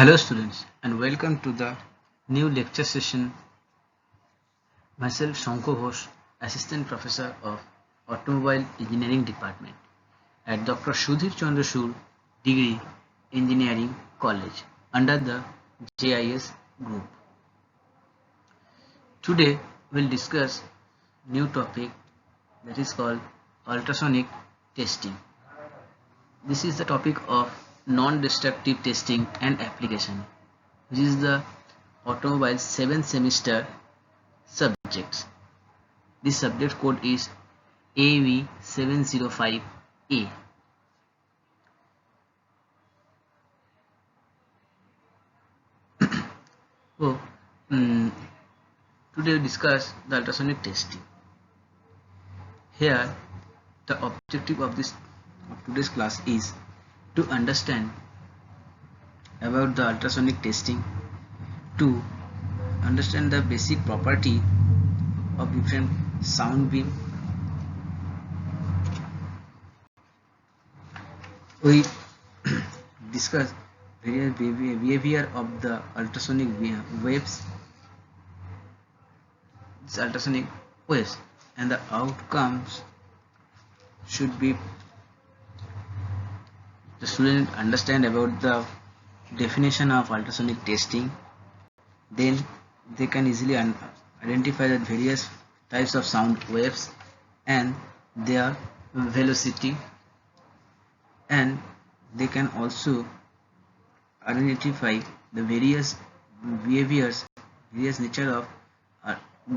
Hello students and welcome to the new lecture session. Myself Shankar Ghosh, Assistant Professor of Automobile Engineering Department at Dr. Sudhir Chandrashur Degree Engineering College under the JIS group. Today we'll discuss new topic that is called ultrasonic testing. This is the topic of non-destructive testing and application, which is the automobile 7th semester subjects. This subject code is AV705A. So, today we discuss the ultrasonic testing. Here, the objective of today's class is to understand about the ultrasonic testing, to understand the basic property of different sound beam. We discuss various behavior of the ultrasonic waves, and the outcomes should be the student understand about the definition of ultrasonic testing. Then they can easily identify the various types of sound waves and their velocity, and they can also identify the various nature of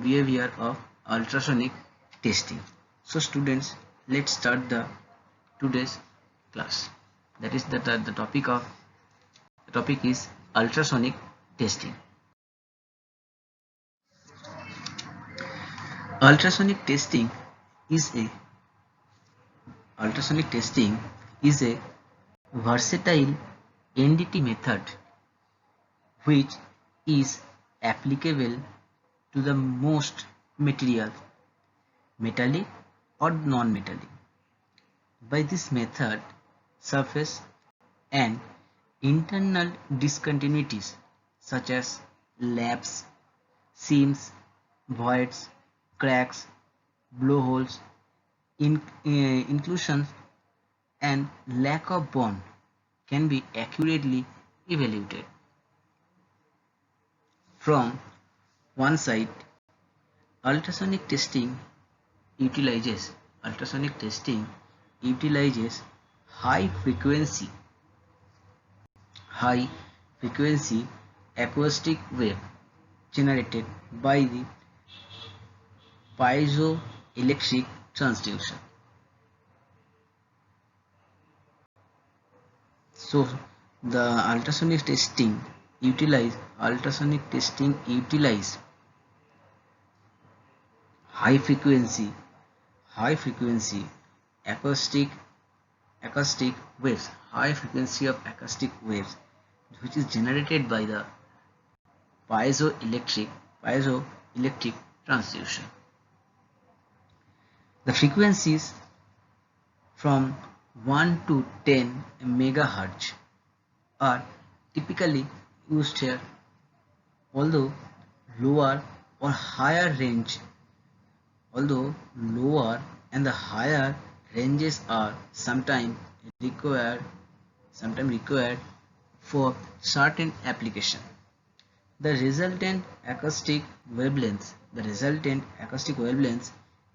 behavior of ultrasonic testing. So students, let's start the today's class. That is the topic is ultrasonic testing. Ultrasonic testing is a versatile NDT method which is applicable to the most material, metallic or non-metallic. By this method, surface and internal discontinuities such as laps, seams, voids, cracks, blowholes, inclusions, and lack of bond can be accurately evaluated. From one side, ultrasonic testing utilizes high frequency acoustic wave generated by the piezoelectric transducer. So the ultrasonic testing utilize high frequency acoustic waves, which is generated by the piezoelectric transducer. The frequencies from 1 to 10 megahertz are typically used here, although lower and the higher ranges are sometimes required for certain application. The resultant acoustic wavelengths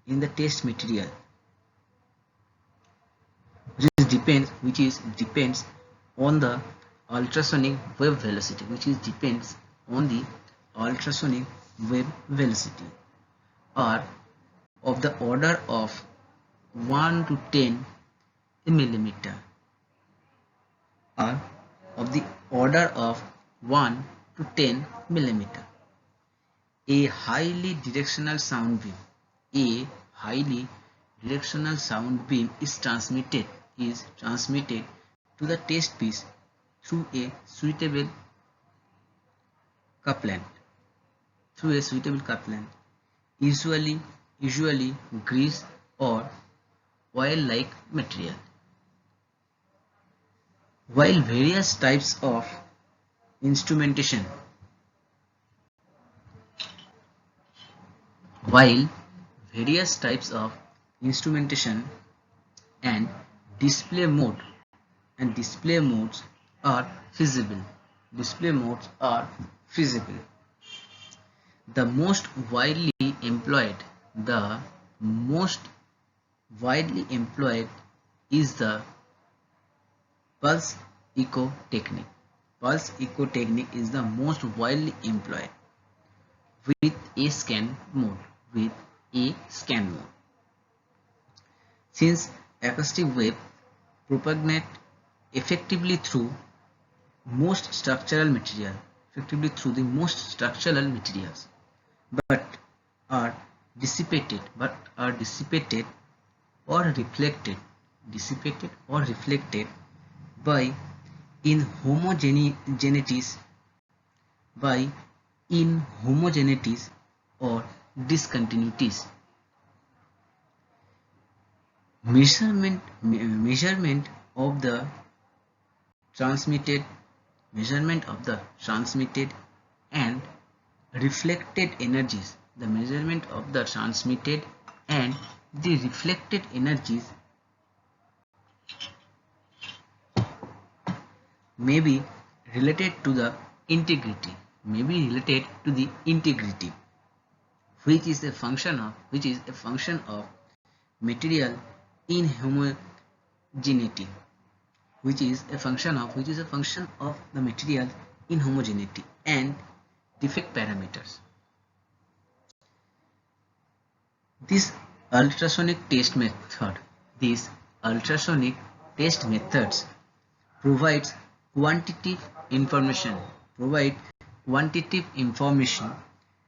in the test material which depends on the ultrasonic wave velocity, are of the order of 1 to 10 millimeter, A highly directional sound beam is transmitted to the test piece through a suitable couplant, usually grease or oil-like material. While various types of instrumentation. While various types of instrumentation and display mode and display modes are feasible. Display modes are feasible. The most most widely employed is the pulse echo technique. Pulse echo technique is the most widely employed with a scan mode. With a scan mode. Since acoustic wave propagate effectively through most structural material, but are dissipated or reflected by inhomogeneities or discontinuities. Measurement of the transmitted and reflected energies. The measurement of the transmitted and the reflected energies may be related to the integrity, which is a function of material inhomogeneity, which is a function of the material inhomogeneity and defect parameters. This ultrasonic test methods provides quantitative information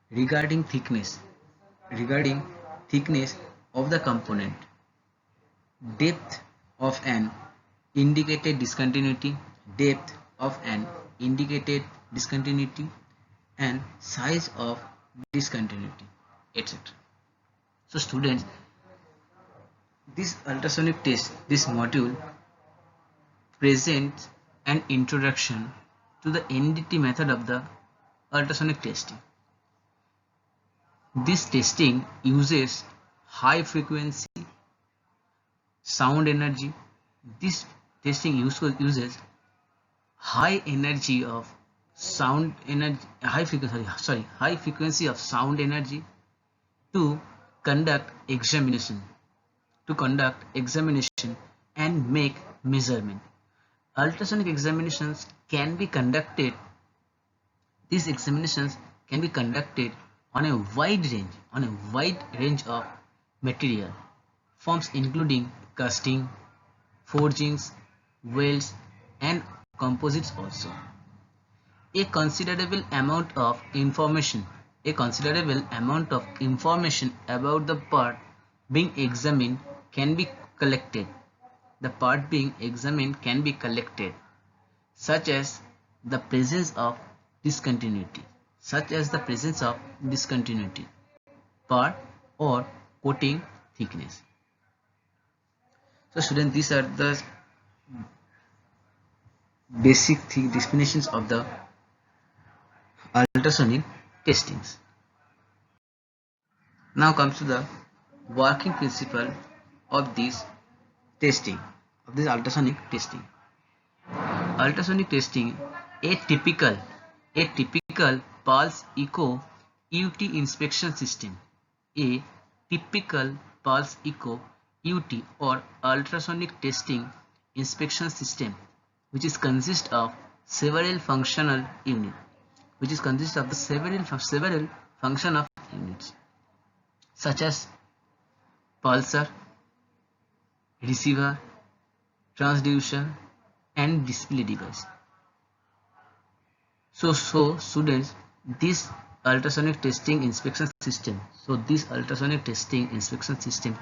regarding thickness of the component, depth of an indicated discontinuity, and size of discontinuity, etc. So students, this ultrasonic test, this module presents an introduction to the NDT method of the ultrasonic testing. This testing uses high frequency sound energy. This testing uses high frequency of sound energy to conduct examination and make measurement. Ultrasonic examinations can be conducted. These examinations can be conducted on a wide range of material forms, including casting, forgings, welds, and composites also. A considerable amount of information about the part being examined can be collected. Such as the presence of discontinuity, part or coating thickness. So students, these are the basic definitions of the ultrasonic testings. Now comes to the working principle of this ultrasonic testing. Ultrasonic testing, a typical pulse echo UT inspection system. A typical pulse echo UT or ultrasonic testing inspection system, which is consist of several functional units, such as pulsar, receiver, transducer, and display device. So students, this ultrasonic testing inspection system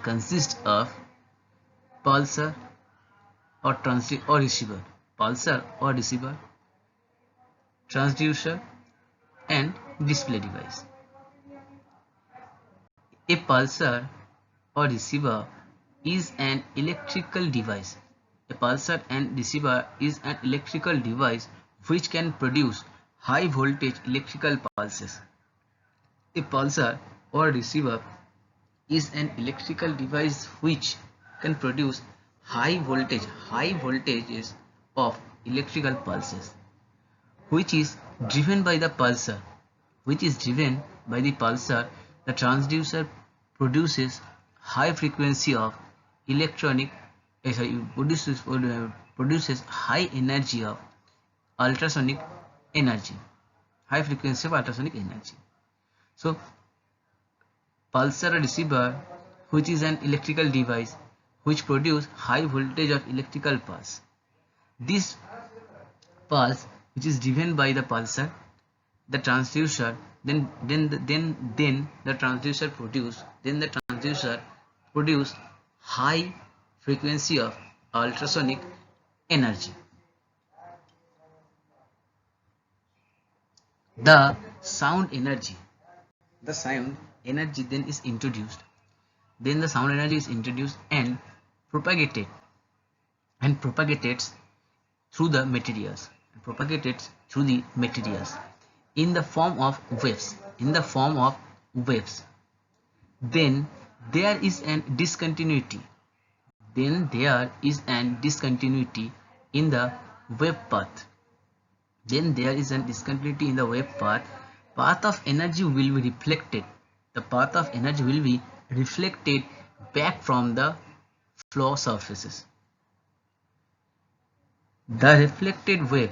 consists of pulsar or receiver, transducer, and display device. A pulsar or receiver is an electrical device. Which can produce high voltage electrical pulses. A pulsar or receiver is an electrical device which can produce high voltages of electrical pulses, which is driven by the pulsar. The transducer produces high frequency of electronic produces high energy of ultrasonic energy, high frequency of ultrasonic energy. So pulsar receiver, which is an electrical device which produce high voltage of electrical pulse. This pulse, which is driven by the pulsar, the transducer, then the transducer produce high frequency of ultrasonic energy. The sound energy then is introduced. Then the sound energy is introduced and propagates through the materials in the form of waves. Then there is an discontinuity in the wave path. Path of energy will be reflected. The path of energy will be reflected back from the flow surfaces. The reflected wave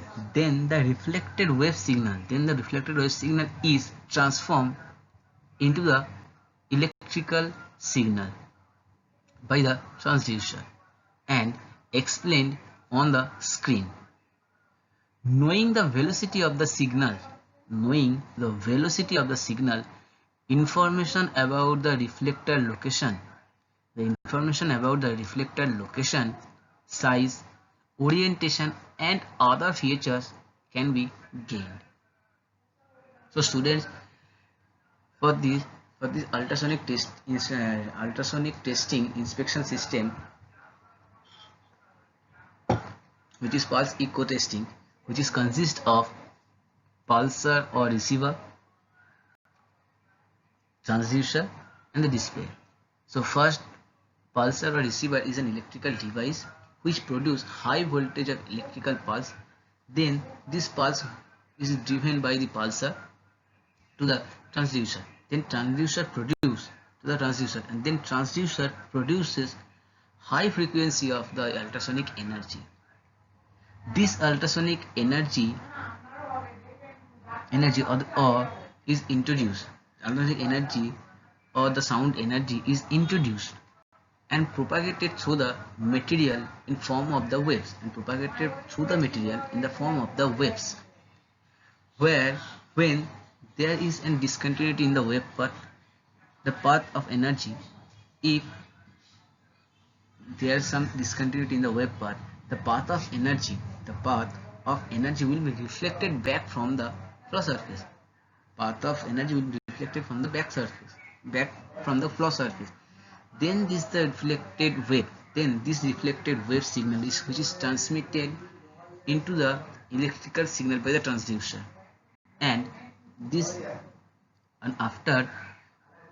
signal is transformed into the electrical signal by the transducer and explained on the screen. Knowing the velocity of the signal, information about the reflector location, size, orientation and other features can be gained. So students, for this ultrasonic testing inspection system, which is pulse echo testing, which is consist of pulsar or receiver, transducer and the display. So first, pulsar or receiver is an electrical device which produce high voltage of electrical pulse. Then this pulse is driven by the pulsar to the transducer. Then transducer produces high frequency of the ultrasonic energy. This ultrasonic energy is introduced. Ultrasonic energy or the sound energy is introduced and propagated through the material in form of the waves, where when there is a discontinuity in the wave path, the path of energy, if there is some discontinuity in the wave path, the path of energy will be reflected back from the flow surface. Back from the flow surface. Then this reflected wave signal which is transmitted into the electrical signal by the transducer, and after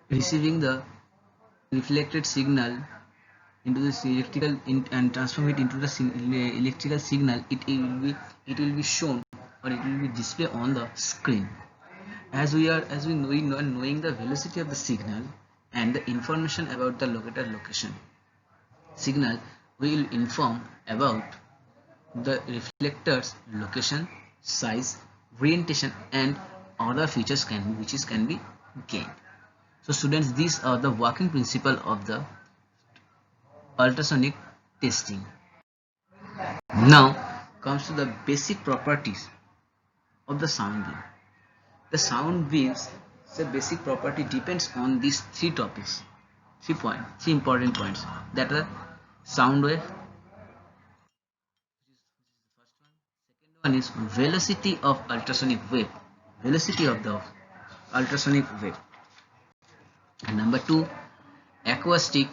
receiving the reflected signal into this electrical and transform it into the electrical signal, it will be shown or it will be displayed on the screen. As we knowing the velocity of the signal and the information about the locator location signal, we will inform about the reflector's location, size, orientation and other features can be gained. So students, these are the working principle of the ultrasonic testing. Now comes to the basic properties of the sound wave. The sound waves, the basic property depends on these three topics, 3 important points, that are sound wave. Second one is velocity of ultrasonic wave, and number 2, acoustic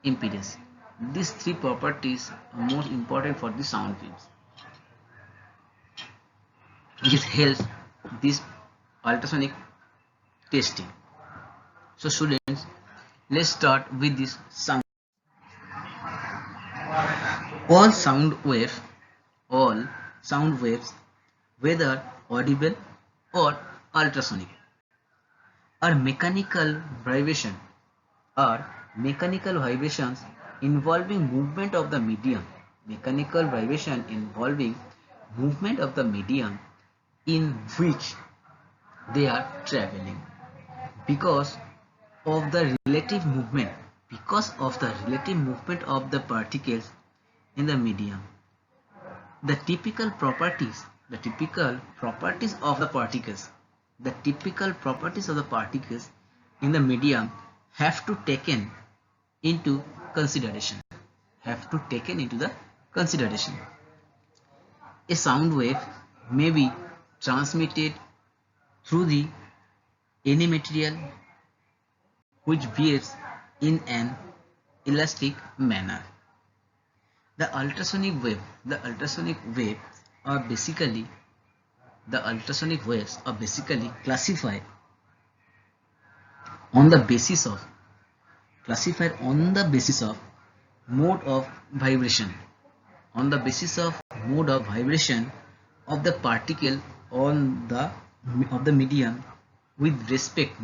impedance. These three properties are most important for the sound waves, which helps this ultrasonic testing. So students, let's start with this sound. All sound waves, all sound waves, whether audible or ultrasonic, are mechanical vibrations involving movement of the medium, mechanical vibration involving movement of the medium in which they are traveling. Because of the relative movement, of the particles in the medium, the typical properties of the particles in the medium have to taken into consideration. A sound wave may be transmitted through any material which behaves in an elastic manner. The ultrasonic waves are basically classified on the basis of mode of vibration of the particle on the of the medium with respect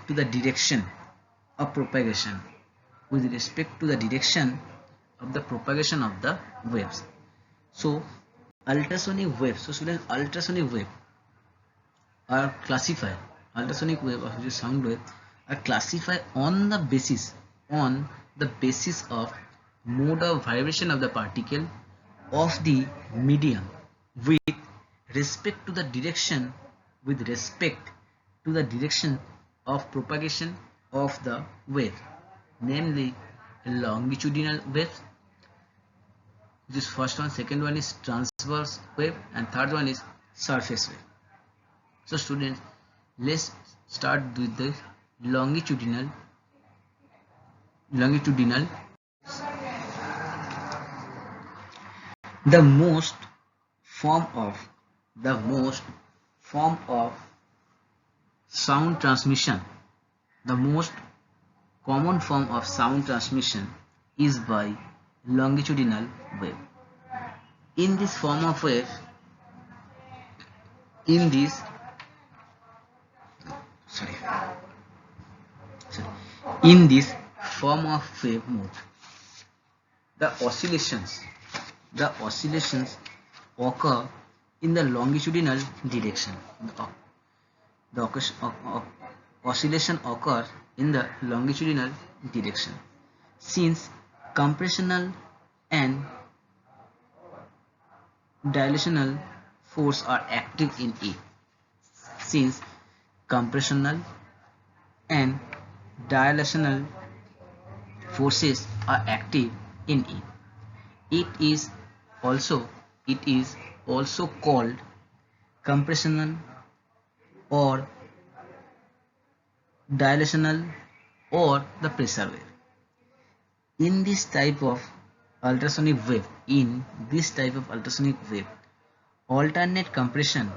to the direction of propagation of the waves. So ultrasonic waves are classified sound wave are classified on the basis of mode of vibration of the particle of the medium with respect to the direction of propagation of the wave, namely longitudinal waves. This first one, second one is transverse wave, and third one is surface wave. So students, let's start with the longitudinal. The most form of sound transmission, the most common form of sound transmission is by longitudinal wave. In this form of wave, mode, the oscillations occur in the longitudinal direction. The oscillation occurs in the longitudinal direction. Since compressional and dilational force are active in it. Since compressional and dilational forces are active in it. It is also called compressional or dilational or the pressure wave. In this type of ultrasonic wave, alternate compression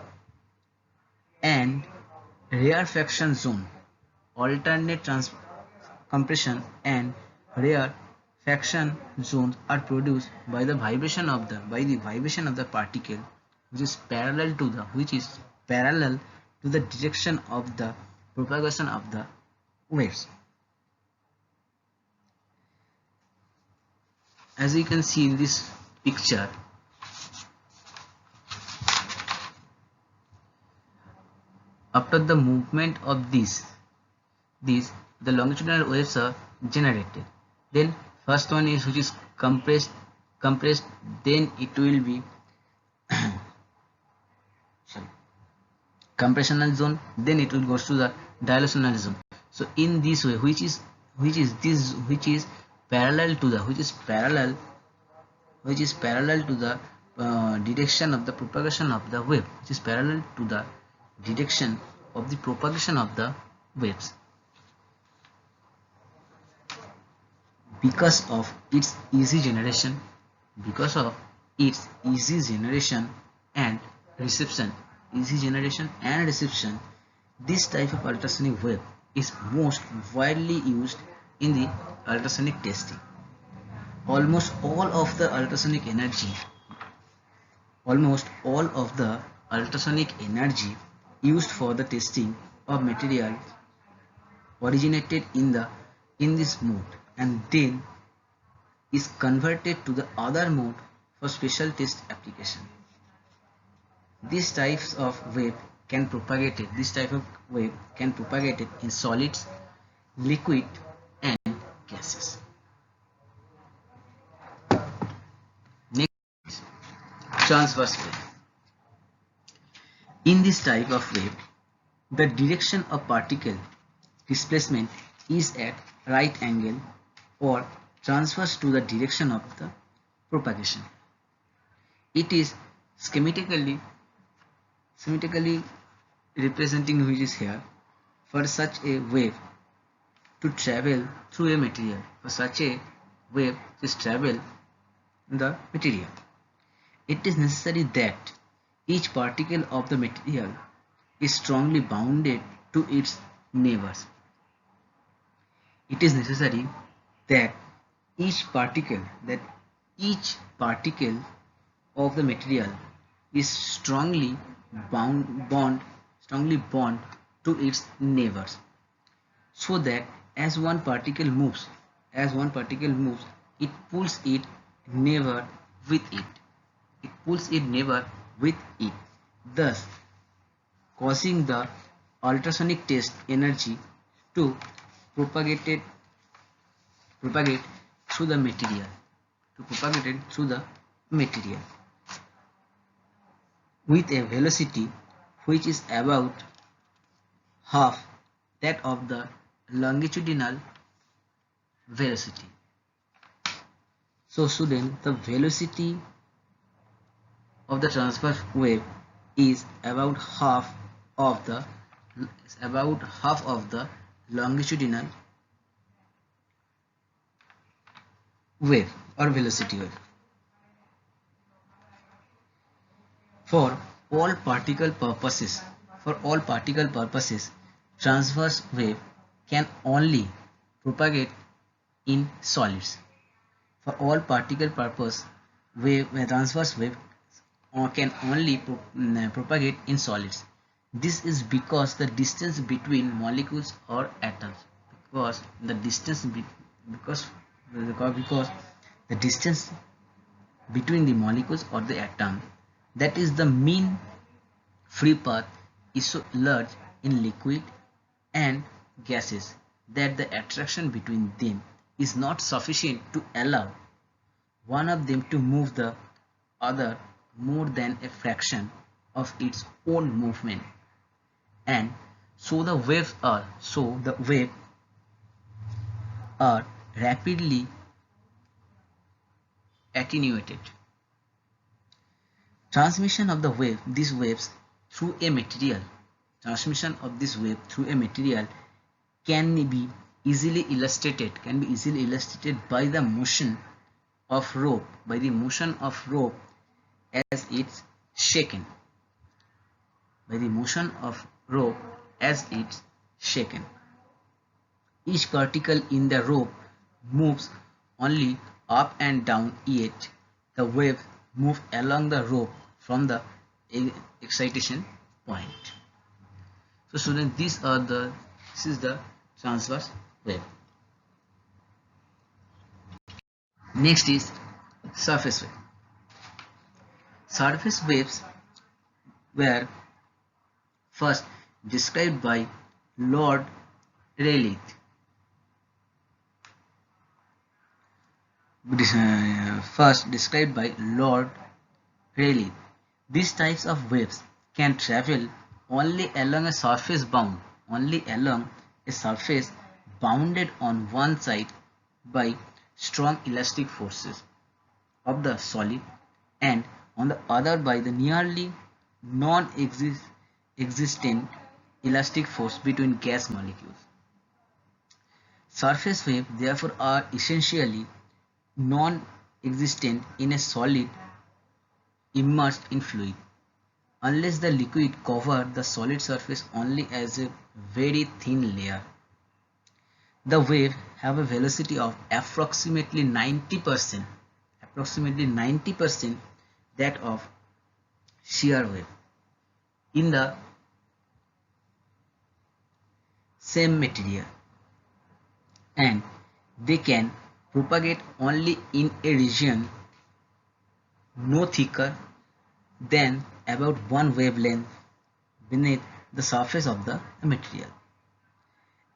and rarefaction zone, compression and rarefaction zones are produced by the vibration of the particle which is parallel to the direction of the propagation of the waves. As you can see in this picture, after the movement of the longitudinal waves are generated. Then first one is which is compressed, then it will be compressional zone, then it will go to the dilational zone. So in this way, which is parallel to the direction of the propagation of the wave, because of its easy generation and reception, easy generation and reception, this type of ultrasonic wave is most widely used in the ultrasonic testing. Almost all of the ultrasonic energy Almost all of the ultrasonic energy used for the testing of material originated in this mode and then is converted to the other mode for special test application. These types of wave can propagate it. This type of wave can propagate it in solids, liquid, and gases. Next, transverse wave. In this type of wave, the direction of particle displacement is at right angle or transverse to the direction of the propagation. It is schematically representing which is here. For such a wave to travel through a material, the material, it is necessary that each particle of the material is strongly bounded to its neighbors. It is necessary that each particle of the material is strongly bond to its neighbors, so that as one particle moves, it pulls its neighbor with it. Thus causing the ultrasonic test energy to propagate through the material with a velocity which is about half that of the longitudinal velocity. So student, the velocity of the transverse wave is about half of the longitudinal wave or velocity wave. For all particle purposes, transverse wave can only propagate in solids. For all particle purpose, transverse wave can only propagate in solids. This is because the distance between molecules or atoms, because the distance between the molecules or the atom, that is the mean free path, is so large in liquid and gases that the attraction between them is not sufficient to allow one of them to move the other more than a fraction of its own movement, and so the waves are rapidly attenuated. Transmission of these waves through a material can be easily illustrated by the motion of rope as it's shaken. Each particle in the rope moves only up and down, yet the wave moves along the rope from the excitation point. So students, this is the transverse wave. Next is surface wave. Surface waves were first described by Lord Rayleigh. These types of waves can travel only along a surface bounded on one side by strong elastic forces of the solid and on the other by the nearly non-existent elastic force between gas molecules. Surface waves therefore are essentially non-existent in a solid immersed in fluid. unless the liquid cover the solid surface only as a very thin layer. The wave have a velocity of approximately 90% that of shear wave in the same material, and they can propagate only in a region no thicker than about one wavelength beneath the surface of the material.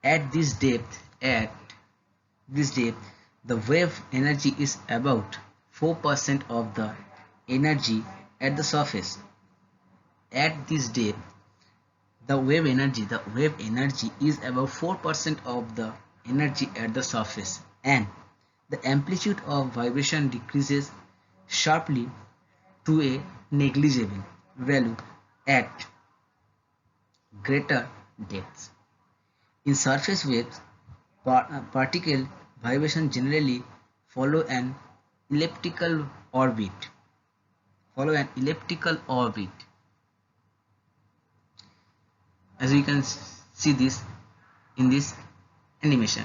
At this depth, the wave energy is about 4% of the energy at the surface. At this depth, the wave energy is about 4% of the energy at the surface, and the amplitude of vibration decreases sharply to a negligible value at greater depths. In surface waves, particle vibration generally follow an elliptical orbit. Follow an elliptical orbit. As you can see this in this animation.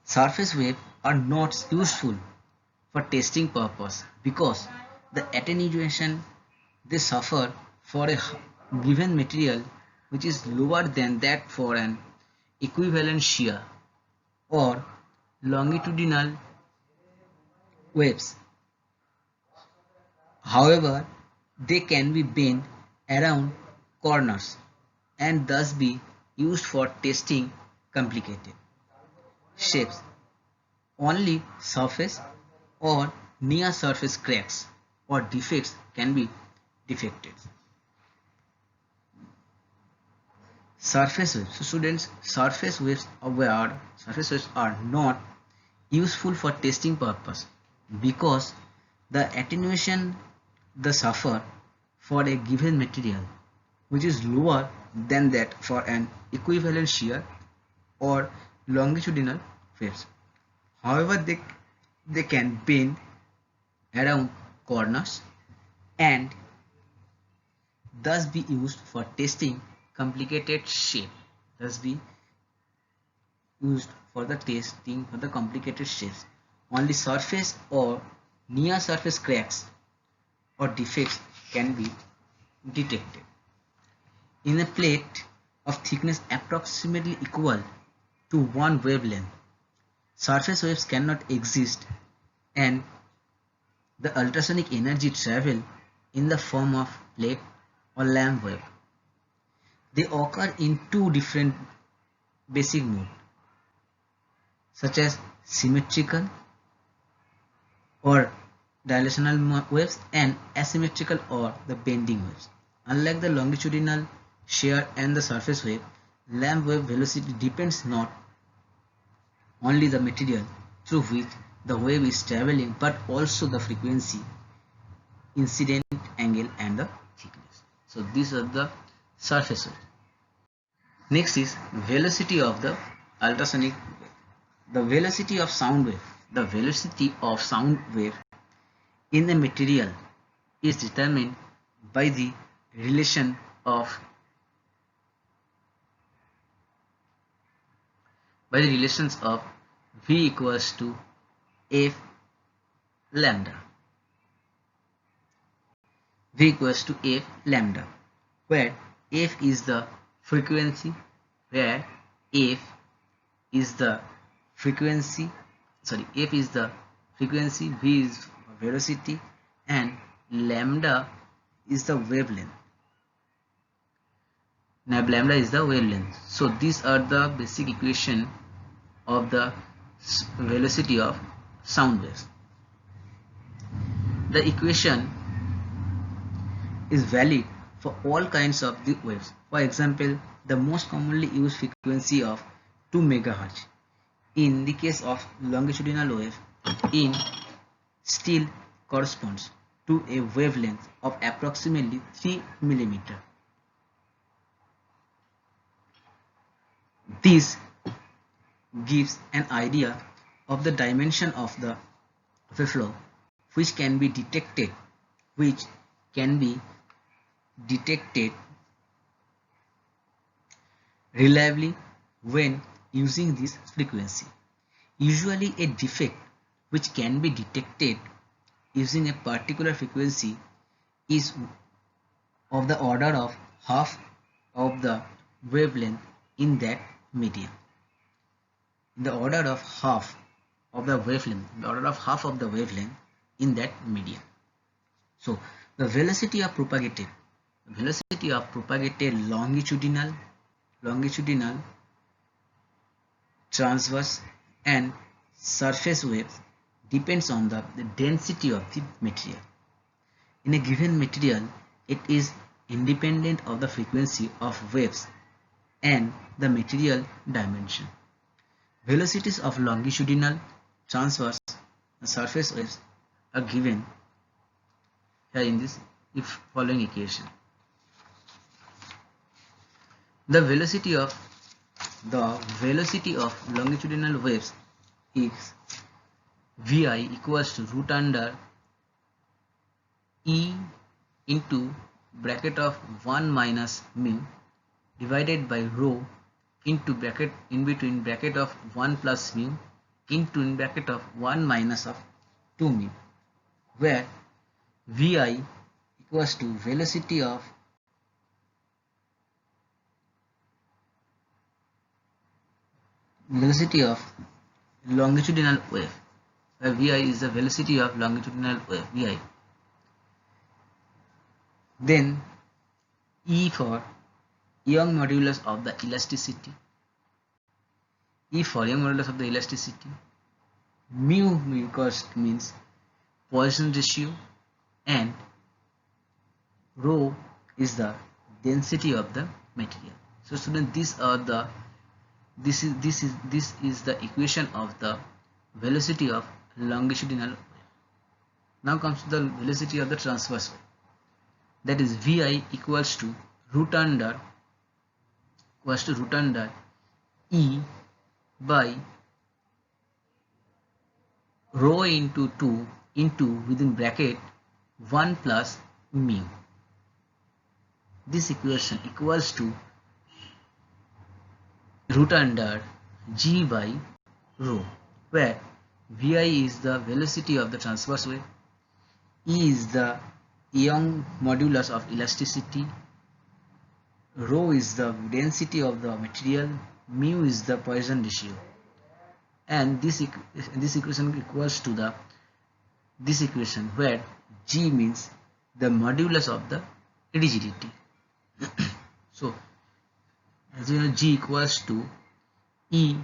Surface waves are not useful for testing purpose because the attenuation they suffer for a given material which is lower than that for an equivalent shear or longitudinal waves. However, they can be bent around corners and thus be used for testing complicated shapes. Only surface or near surface cracks or defects can be detected. Surface waves. So students, surface waves are not useful for testing purpose because the attenuation they suffer for a given material which is lower than that for an equivalent shear or longitudinal waves. However, they can bend around corners and thus be used for testing complicated shape. Only surface or near surface cracks or defects can be detected. In a plate of thickness approximately equal to one wavelength, surface waves cannot exist and the ultrasonic energy travel in the form of plate or lamp wave. They occur in two different basic modes, such as symmetrical or dilational waves and asymmetrical or the bending waves. Unlike the longitudinal, shear and the surface wave, lamp wave velocity depends not only the material through which the wave is traveling but also the frequency, incident angle and the thickness. So these are the surface wave. Next is velocity of the ultrasonic wave. The velocity of sound wave in the material is determined by the relation of relations of v equals to f lambda. Where f is the frequency, f is the frequency, v is velocity and lambda is the wavelength. So these are the basic equation of the velocity of sound waves. The equation is valid for all kinds of the waves. For example, the most commonly used frequency of 2 MHz in the case of longitudinal wave in still corresponds to a wavelength of approximately 3 mm. This gives an idea of the dimension of the wave flow which can be detected which can be detected reliably when using this frequency. Usually a defect which can be detected using a particular frequency is of the order of half of the wavelength in that medium. The order of half of the wavelength, in that medium. So the velocity of propagated longitudinal, transverse and surface waves depends on the density of the material. In a given material, it is independent of the frequency of waves and the material dimension. Velocities of longitudinal, transverse and surface waves are given here in this following equation. The velocity of longitudinal waves is Vi equals to root under E into bracket of 1 minus mu divided by rho into bracket in between bracket of 1 plus mu into in bracket of 1 minus of 2 mu, where Vi equals to velocity of longitudinal wave, where Vi is the velocity of longitudinal wave Vi. Then E for Young modulus of the elasticity, mu means Poisson ratio, and rho is the density of the material. So students, this is the equation of the velocity of longitudinal wave. Now comes to the velocity of the transverse wave, that is Vi equals to root under E by rho into 2 into within bracket 1 plus mu. This equation equals to root under G by rho, where Vi is the velocity of the transverse wave, E is the Young modulus of elasticity, rho is the density of the material, mu is the Poisson ratio, and this equation equals to this equation where G means the modulus of the rigidity. So as you know, G equals to E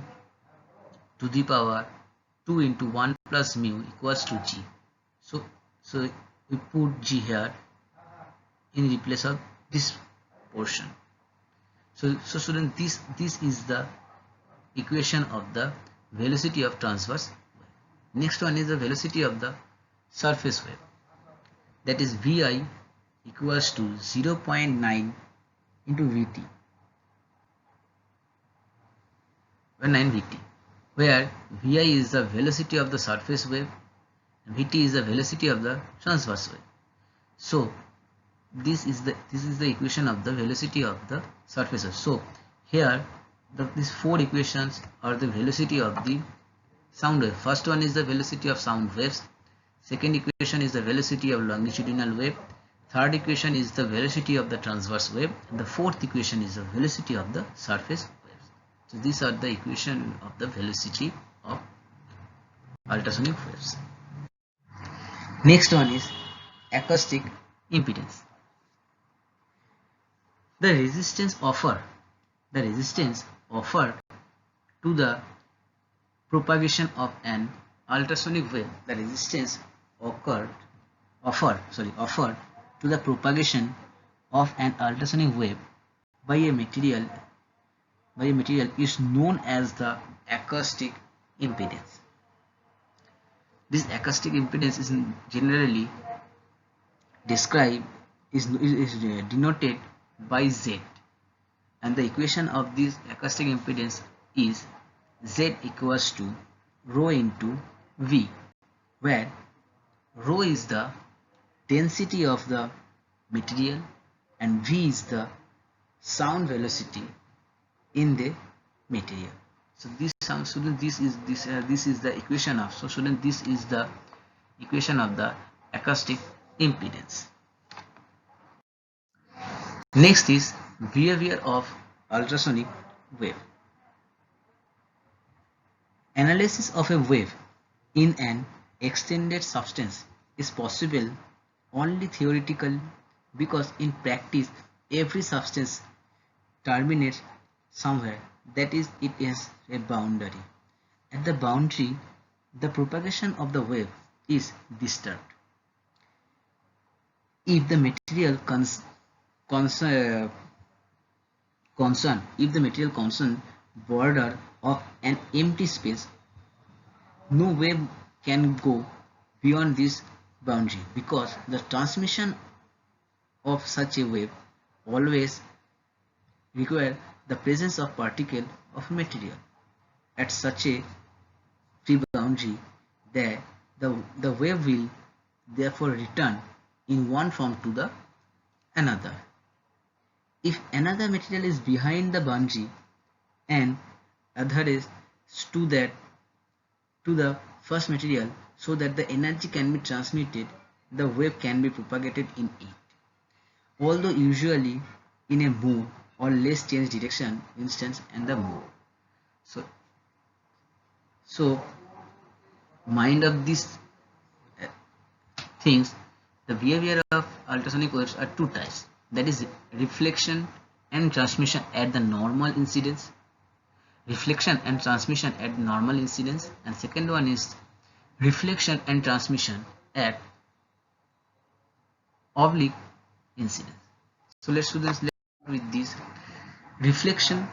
to the power 2 into 1 plus mu equals to G. So we put G here in place of this portion. So student, this is the equation of the velocity of transverse wave. Next one is the velocity of the surface wave, that is Vi equals to 0.9 into Vt, where Vi is the velocity of the surface wave and Vt is the velocity of the transverse wave. So this is the equation of the velocity of the surface wave. So here these four equations are the velocity of the sound wave. First one is the velocity of sound waves, second equation is the velocity of longitudinal wave, third equation is the velocity of the transverse wave, and the fourth equation is the velocity of the surface waves. So these are the equation of the velocity of ultrasonic waves. Next one is acoustic impedance. The resistance offered to the propagation of an ultrasonic wave, offered to the propagation of an ultrasonic wave by a material is known as the acoustic impedance. This acoustic impedance is generally denoted by Z, and the equation of this acoustic impedance is Z equals to rho into V, where Rho is the density of the material and v is the sound velocity in the material. So this sound student, this is the equation of, so student, this is the equation of the acoustic impedance. Next is behavior of ultrasonic wave. Analysis of a wave in an extended substance is possible only theoretical, because in practice every substance terminates somewhere, that is, it has a boundary. At the boundary, the propagation of the wave is disturbed. If the material concern border of an empty space, no wave can go beyond this boundary, because the transmission of such a wave always require the presence of particle of material at such a free boundary that the wave will therefore return in one form to the another. If another material is behind the boundary and adheres to the first material so that the energy can be transmitted, the wave can be propagated in it, although usually in a more or less changed direction, instance and the more. So mind of these things, the behavior of ultrasonic waves are two types, that is reflection and transmission at the normal incidence, and second one is reflection and transmission at oblique incidence. So let's start with this reflection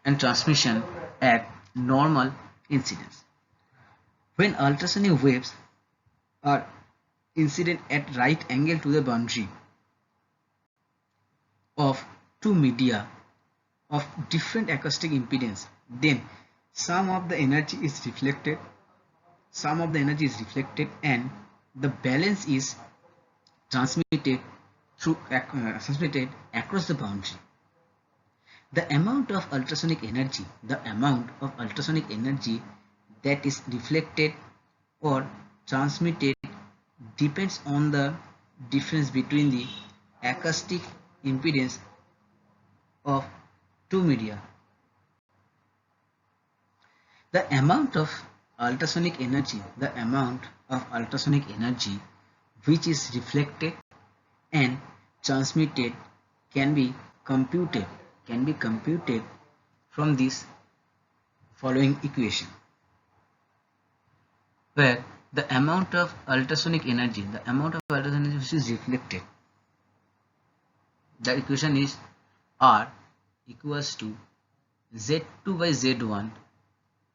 and transmission at normal incidence. When ultrasonic waves are incident at right angle to the boundary of two media of different acoustic impedance, then some of the energy is reflected and the balance is transmitted across the boundary. The amount of ultrasonic energy that is reflected or transmitted depends on the difference between the acoustic impedance of two media. The amount of ultrasonic energy which is reflected and transmitted can be computed from this following equation, where the amount of ultrasonic energy which is reflected, the equation is R equals to Z2 by Z1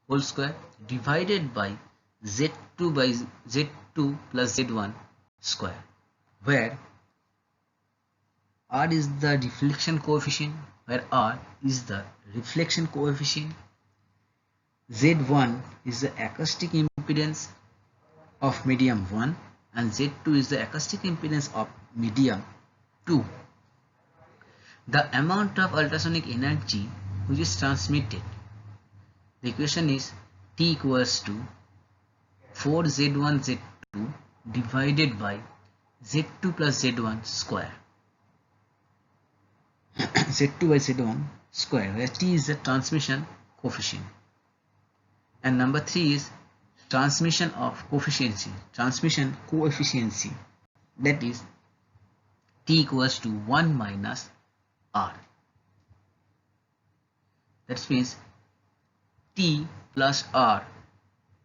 whole square divided by Z2 by Z2 plus Z1 square, where R is the reflection coefficient, Z1 is the acoustic impedance of medium 1 and Z2 is the acoustic impedance of medium 2. The amount of ultrasonic energy which is transmitted, the equation is T equals to 4Z1 Z2 divided by Z2 plus Z1 square. Z2 by Z1 square, where T is the transmission coefficient, and number 3 is transmission coefficiency, that is T equals to 1 minus R. That means T plus R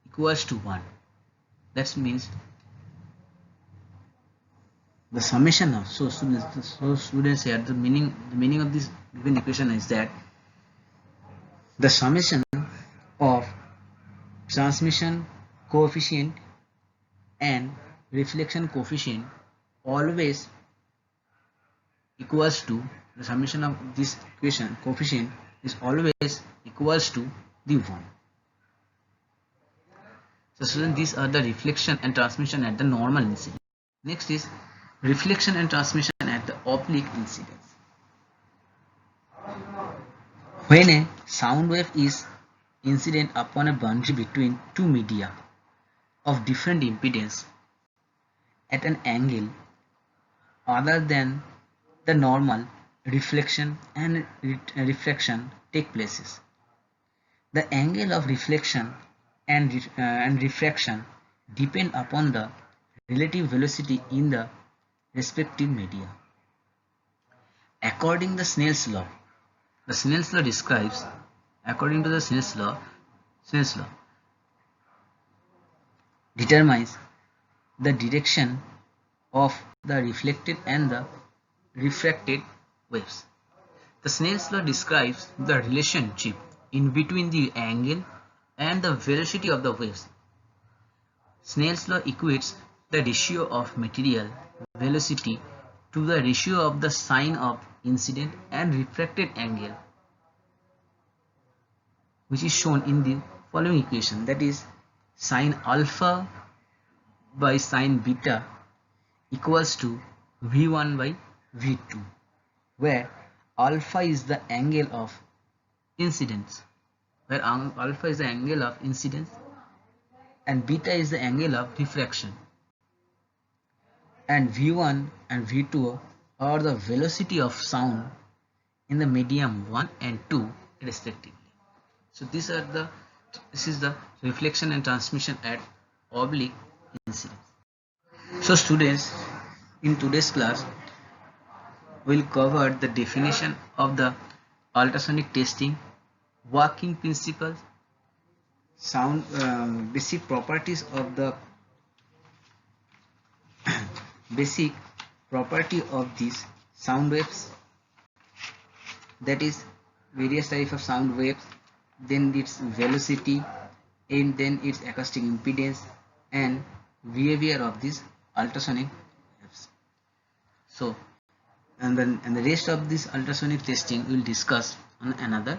equals to 1. That means the summation of, so students here, the meaning of this given equation is that the summation of transmission coefficient and reflection coefficient always equals to, the summation of this equation coefficient is always equals to the 1. So students, these are the reflection and transmission at the normal incidence. Next is reflection and transmission at the oblique incidence. When a sound wave is incident upon a boundary between two media of different impedance at an angle other than the normal, reflection and refraction take places. The angle of reflection and refraction depend upon the relative velocity in the respective media. According to the Snell's law, according to the Snell's law determines the direction of the reflected and the refracted waves. The Snell's law describes the relationship in between the angle and the velocity of the waves. Snell's law equates the ratio of material velocity to the ratio of the sine of incident and refracted angle, which is shown in the following equation, that is sine alpha by sine beta equals to V1 by V2, where alpha is the angle of incidence, and beta is the angle of refraction, and V1 and V2 are the velocity of sound in the medium 1 and 2 respectively. So this is the reflection and transmission at oblique incidence. So students, in today's class we'll cover the definition of the ultrasonic testing, working principles, sound basic properties of the basic property of these sound waves, that is various types of sound waves, then its velocity, and then its acoustic impedance and behavior of these ultrasonic waves. So and the rest of this ultrasonic testing we'll discuss on another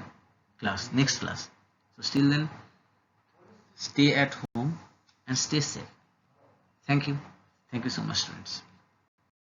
class, next class. So still then, stay at home and stay safe. Thank you so much students.